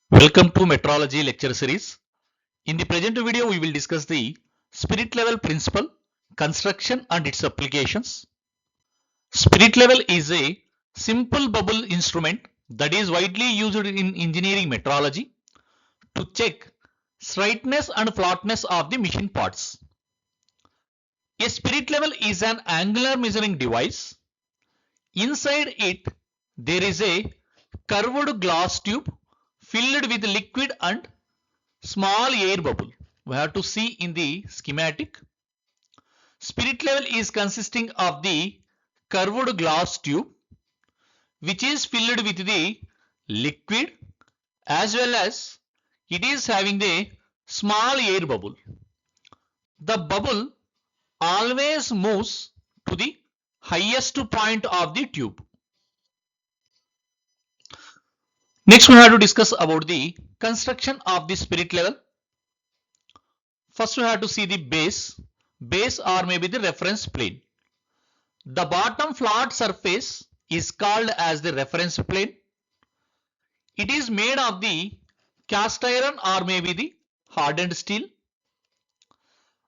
Welcome to Metrology lecture series. In the present video, we will discuss the spirit level principle, construction and its applications. Spirit level is a simple bubble instrument that is widely used in engineering metrology to check straightness and flatness of the machine parts. A spirit level is an angular measuring device. Inside it, there is a curved glass tube filled with liquid and small air bubble. We have to see in the schematic. Spirit level is consisting of the curved glass tube which is filled with the liquid as well as it is having the small air bubble. The bubble always moves to the highest point of the tube. Next, we have to discuss about the construction of the spirit level. First, we have to see the base or maybe the reference plane. The bottom flat surface is called as the reference plane. It is made of the cast iron or maybe the hardened steel,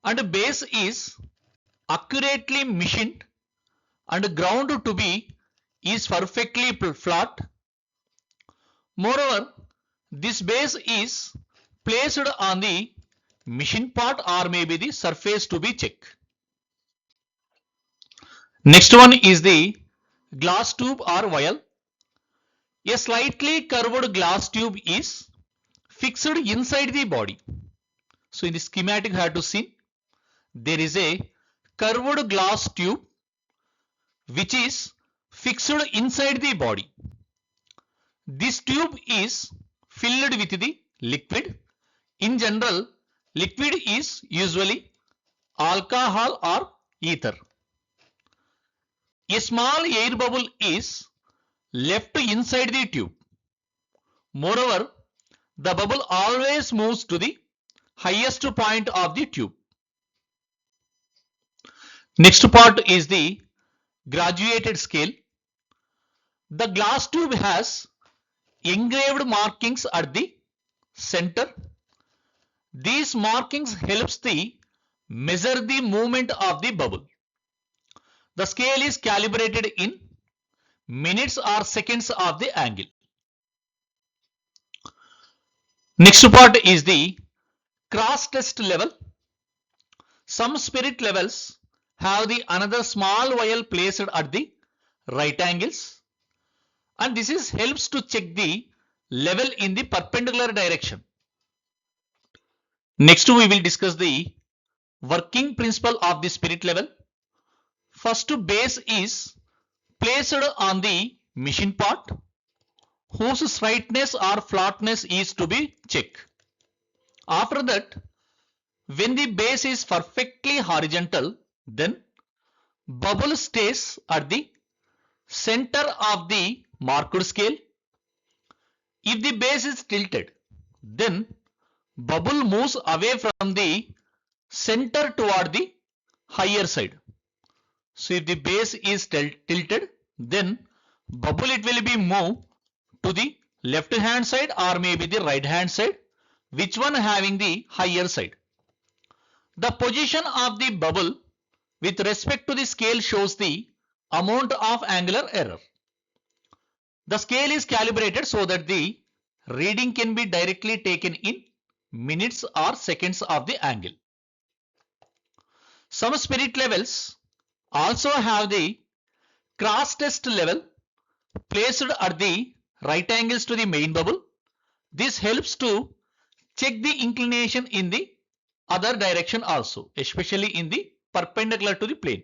and the base is accurately machined and ground to be is perfectly flat. Moreover, this base is placed on the machine part or maybe the surface to be checked. Next one is the glass tube or vial. A slightly curved glass tube is fixed inside the body. So in the schematic, you have to see there is a curved glass tube which is fixed inside the body. This tube is filled with the liquid. In general, liquid is usually alcohol or ether. A small air bubble is left inside the tube. Moreover, the bubble always moves to the highest point of the tube. Next part is the graduated scale. The glass tube has engraved markings at the center. These markings helps the measure the movement of the bubble. The scale is calibrated in minutes or seconds of the angle. Next part is the cross test level. Some spirit levels have the another small vial placed at the right angles, and this is helps to check the level in the perpendicular direction. Next, we will discuss the working principle of the spirit level. First, base is placed on the machine part whose straightness or flatness is to be checked. After that, when the base is perfectly horizontal, then bubble stays at the center of the marked scale. If the base is tilted, then bubble moves away from the center toward the higher side. So if the base is tilted, then bubble it will be moved to the left hand side or maybe the right hand side, which one having the higher side. The position of the bubble with respect to the scale shows the amount of angular error. The scale is calibrated so that the reading can be directly taken in minutes or seconds of the angle. Some spirit levels also have the cross test level placed at the right angles to the main bubble. This helps to check the inclination in the other direction also, especially in the perpendicular to the plane.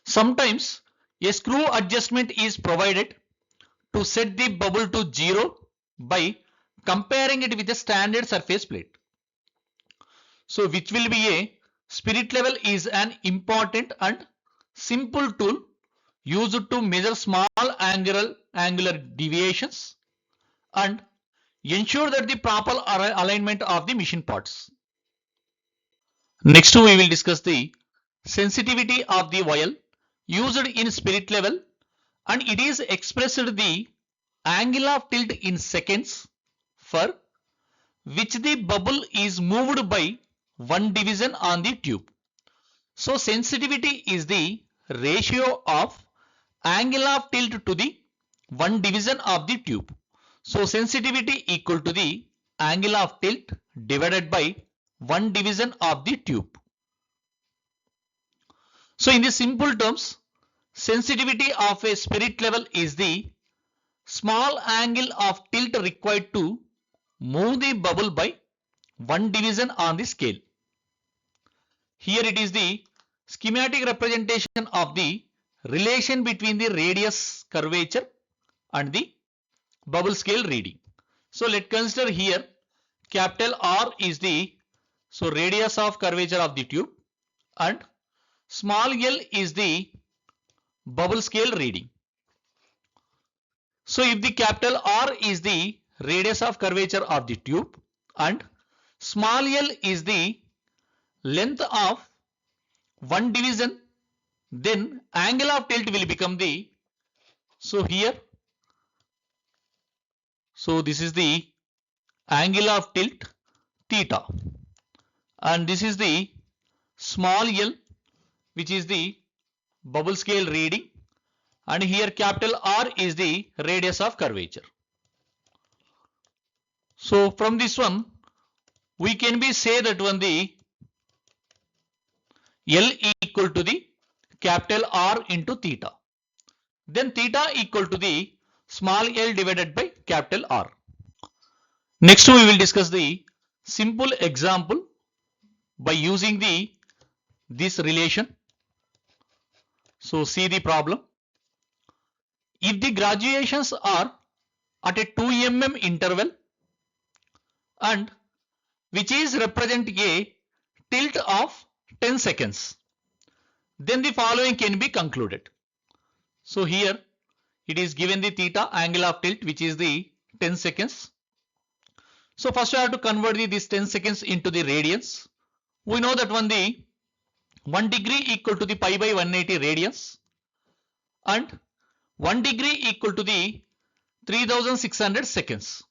Sometimes a screw adjustment is provided to set the bubble to 0 by comparing it with a standard surface plate. So which will be a spirit level is an important and simple tool used to measure small angular deviations and ensure that the proper alignment of the machine parts. Next, we will discuss the sensitivity of the vial used in spirit level, and it is expressed the angle of tilt in seconds for which the bubble is moved by one division on the tube. So sensitivity is the ratio of angle of tilt to the one division of the tube. So sensitivity equal to the angle of tilt divided by one division of the tube. So in the simple terms, sensitivity of a spirit level is the small angle of tilt required to move the bubble by one division on the scale. Here it is the schematic representation of the relation between the radius curvature and the bubble scale reading. So let's consider here capital R is the radius of curvature of the tube and small l is the bubble scale reading. So if the capital R is the radius of curvature of the tube and small l is the length of one division, then angle of tilt will become the, this is the angle of tilt theta and this is the small l which is the bubble scale reading and here capital R is the radius of curvature. So from this one we can be say that when the L equal to the capital R into theta, then theta equal to the small l divided by capital R. Next we will discuss the simple example by using this relation. So see the problem. If the graduations are at a 2 mm interval and which is represent a tilt of 10 seconds, then the following can be concluded. So here it is given the theta angle of tilt which is the 10 seconds. So first we have to convert this 10 seconds into the radians. We know that the 1 degree equal to the pi by 180 radians and 1 degree equal to the 3600 seconds.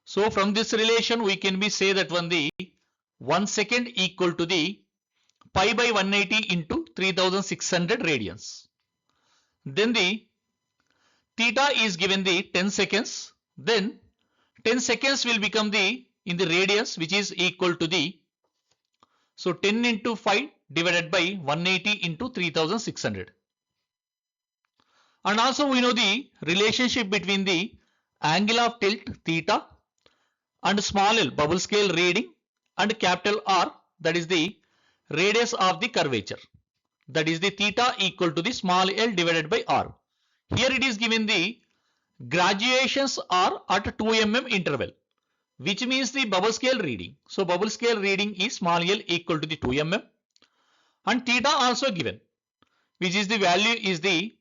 So from this relation we can be say that the 1 second equal to the pi by 180 into 3600 radians. Then the theta is given the 10 seconds. Then 10 seconds will become in the radians which is equal to the 10 into 5 divided by 180 into 3600. And also we know the relationship between the angle of tilt theta and small l bubble scale reading and capital R, that is the radius of the curvature, that is the theta equal to the small l divided by R. Here it is given the graduations are at 2 mm interval, which means the bubble scale reading. So bubble scale reading is small l equal to the 2 mm and theta also given, which is the value is the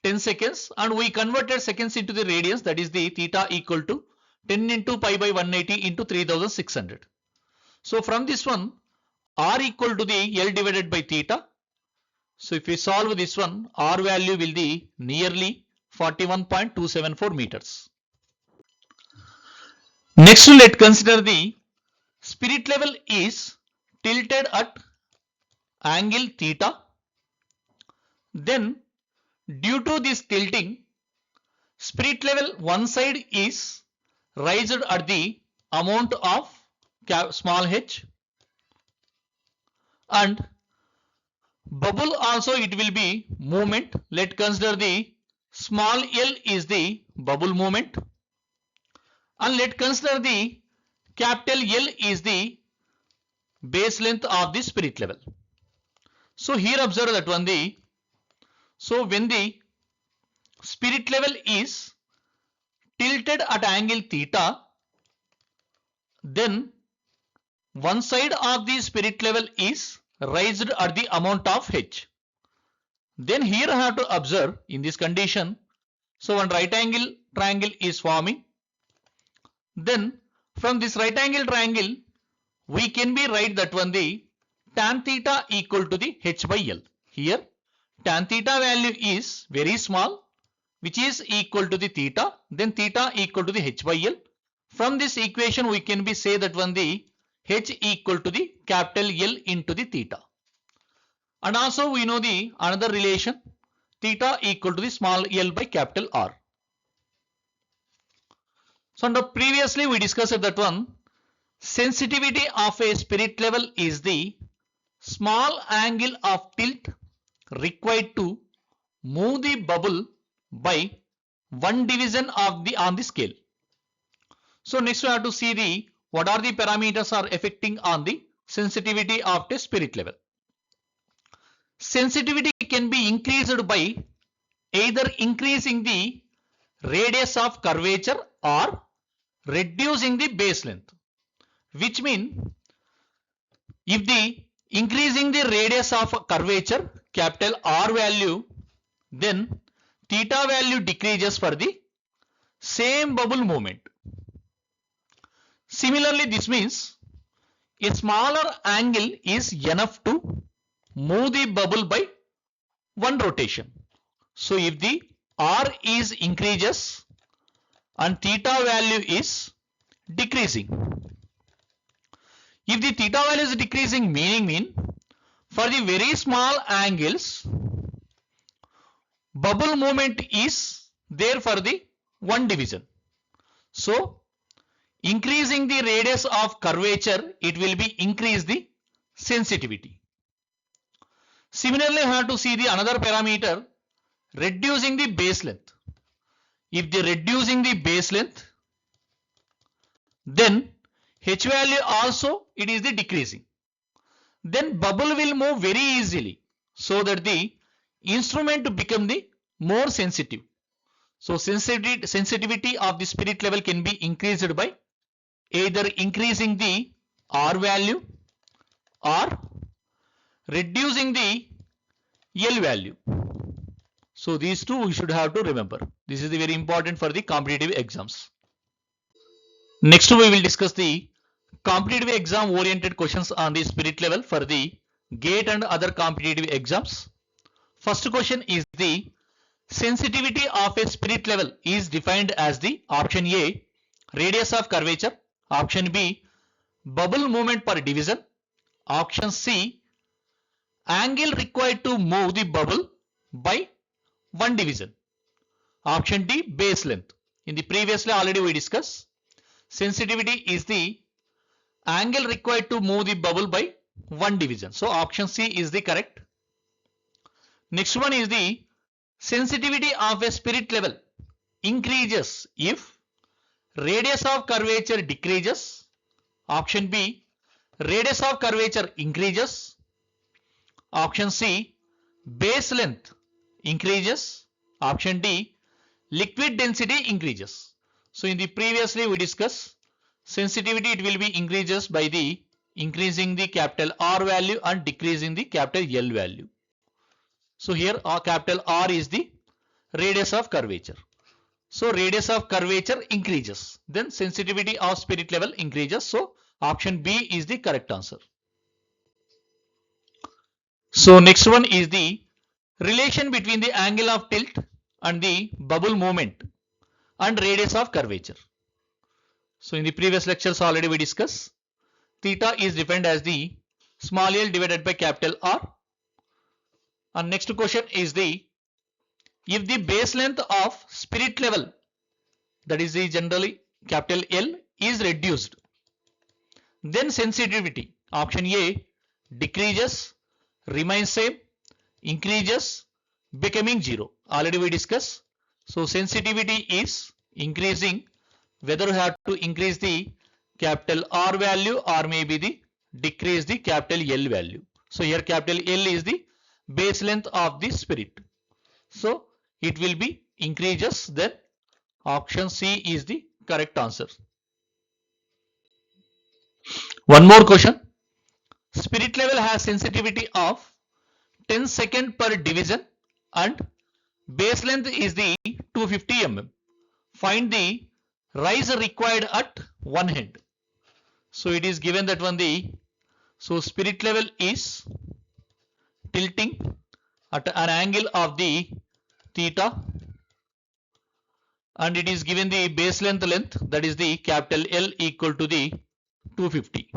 10 seconds and we converted seconds into the radians, that is the theta equal to 10 into pi by 180 into 3600. So from this one R equal to the L divided by theta. So if we solve this one, R value will be nearly 41.274 meters. Next let's consider the spirit level is tilted at angle theta. Then due to this tilting, spirit level one side is raised at the amount of small h and bubble also it will be movement. Let's consider the small l is the bubble movement and let's consider the capital L is the base length of the spirit level. So here observe that when the spirit level is tilted at angle theta, then one side of the spirit level is raised at the amount of h. Then here I have to observe in this condition, so one right angle triangle is forming. Then from this right angle triangle we can be write that the tan theta equal to the h by l. Here tan theta value is very small, which is equal to the theta, then theta equal to the h by L. From this equation we can be say that one the h equal to the capital L into the theta. And also we know the another relation, theta equal to the small l by capital R. So now previously we discussed that one, sensitivity of a spirit level is the small angle of tilt required to move the bubble by one division of the on the scale. So next we have to see the what are the parameters are affecting on the sensitivity of a spirit level. Sensitivity can be increased by either increasing the radius of curvature or reducing the base length, which mean if the increasing the radius of curvature capital R value, then theta value decreases for the same bubble movement. Similarly, this means a smaller angle is enough to move the bubble by one rotation. So if the R is increases and theta value is decreasing. If the theta value is decreasing, meaning for the very small angles, bubble movement is there for the one division. So increasing the radius of curvature, it will be increase the sensitivity. Similarly, I have to see the another parameter, reducing the base length. If they reducing the base length, then h value also it is the decreasing. Then bubble will move very easily so that the instrument become the more sensitive. So sensitivity of the spirit level can be increased by either increasing the R value or reducing the L value. So these two we should have to remember. This is very important for the competitive exams. Next we will discuss the competitive exam oriented questions on the spirit level for the GATE and other competitive exams. First question is the sensitivity of a spirit level is defined as the option A, radius of curvature, option B, bubble movement per division, option C, angle required to move the bubble by one division, option D, base length. In the previously already we discussed, sensitivity is the angle required to move the bubble by one division. So option C is the correct. Next one is the sensitivity of a spirit level increases if radius of curvature decreases, option B, radius of curvature increases, option C, base length increases, option D, liquid density increases. So in the previously we discussed, sensitivity it will be increases by the increasing the capital R value and decreasing the capital L value. So here capital R is the radius of curvature. So radius of curvature increases, then sensitivity of spirit level increases. So option B is the correct answer. So next one is the relation between the angle of tilt and the bubble movement and radius of curvature. So in the previous lectures already we discussed, theta is defined as the small l divided by capital R. And next question is the if the base length of spirit level, that is the generally capital L, is reduced, then sensitivity, option A, decreases, remains same, increases, becoming 0. Already we discussed. So sensitivity is increasing, whether we have to increase the capital R value or maybe the decrease the capital L value. So here capital L is the base length of the spirit. So it will be increases, then option C is the correct answer. One more question. Spirit level has sensitivity of 10 second per division and base length is the 250 mm. Find the rise required at one end. So it is given that one the, so spirit level is tilting at an angle of the theta and it is given the base length, that is the capital L equal to the 250.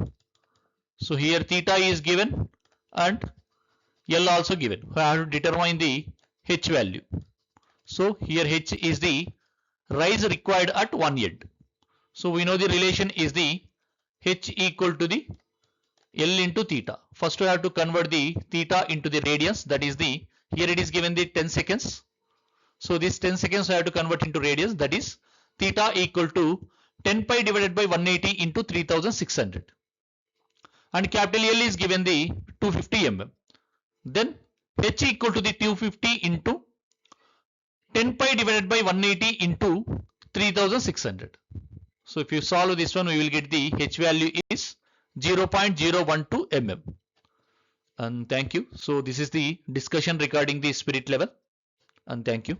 So here theta is given and L also given. We have to determine the H value. So here H is the rise required at one end. So we know the relation is the H equal to the L into theta. First we have to convert the theta into the radians, that is the, here it is given the 10 seconds. So this 10 seconds I have to convert into radians, that is theta equal to 10 pi divided by 180 into 3600. And capital L is given the 250 mm. Then H equal to the 250 into 10 pi divided by 180 into 3600. So if you solve this one, we will get the H value is 0.012 mm. And thank you. So this is the discussion regarding the spirit level. And thank you.